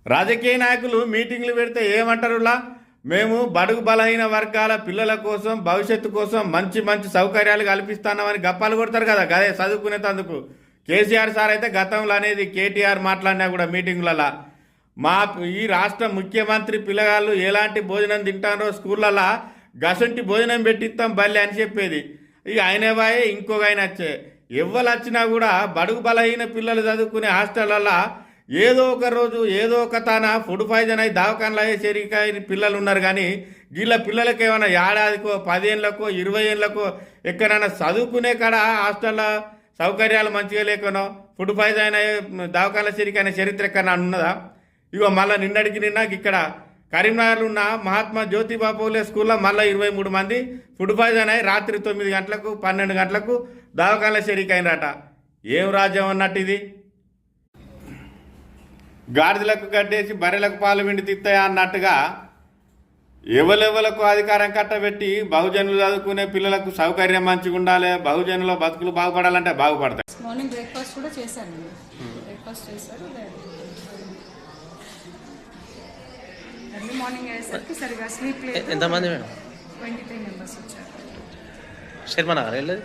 రాజకీయ నాయకులు మీటింగ్లు పెడితే ఏమంటారులా, మేము బడుగు బలహీన వర్గాల పిల్లల కోసం భవిష్యత్తు కోసం మంచి మంచి సౌకర్యాలు కల్పిస్తున్నామని గప్పాలు కొడతారు కదా. గదే చదువుకునేందుకు కేసీఆర్ సార్ అయితే గతంలో అనేది కేటీఆర్ మాట్లాడినా కూడా మీటింగులలో మా ఈ రాష్ట్ర ముఖ్యమంత్రి పిల్లగాళ్ళు ఎలాంటి భోజనం తింటారో స్కూళ్ళల్లో గసంటి భోజనం పెట్టిస్తాం బల్లి అని చెప్పేది. ఇక ఆయనే బాయే ఇంకొక ఆయన వచ్చే ఎవ్వరు వచ్చినా కూడా బడుగు బలహీన పిల్లలు చదువుకునే హాస్టళ్ళల్లో ఏదో ఒక రోజు ఏదో ఒక తాన ఫుడ్ పాయిజన్ అయి దవాఖానలు అయ్యే చెరికాయ పిల్లలు ఉన్నారు. కానీ వీళ్ళ పిల్లలకి ఏమైనా ఏడాదికో 10 ఏళ్ళకో 20 ఏళ్ళకో ఎక్కడైనా చదువుకునే కాడ హాస్టల్లో సౌకర్యాలు మంచిగా లేకనో ఫుడ్ పాయిజన్ అయ్యే దవాఖానల చెరికైన చరిత్ర ఎక్కడన్నా ఉన్నదా? ఇగో మళ్ళీ నిన్నటికి నిన్న ఇక్కడ కరీంనగర్లో ఉన్న మహాత్మా జ్యోతిబా పూలే స్కూల్లో మళ్ళీ 23 మంది ఫుడ్ పాయిజన్ అయ్యి రాత్రి 9 గంటలకు 12 గంటలకు దవాఖానల చెరికైనరట. ఏం రాజ్యం అన్నట్టు ఇది? గాడిదలకు గడ్డేసి బర్రెలకు పాలు విండి తిత్తాయా అన్నట్టుగా ఎవరెవలకు అధికారం కట్టబెట్టి బహుజనులు చదువుకునే పిల్లలకు సౌకర్యం మంచిగా ఉండాలి, బహుజనుల బతుకులు బాగుపడాలంటే బాగుపడతాయి. మార్నింగ్ బ్రేక్ఫాస్ట్ కూడా చేశాను. బ్రేక్ఫాస్ట్ చేశారు. ఎర్లీ మార్నింగ్ అయ్యేసరికి సరిగా స్లీప్ లేదు. ఎంతమంది మేడం? 23 మెంబర్స్ వచ్చారు. శర్మ నగర్ వెళ్ళేది.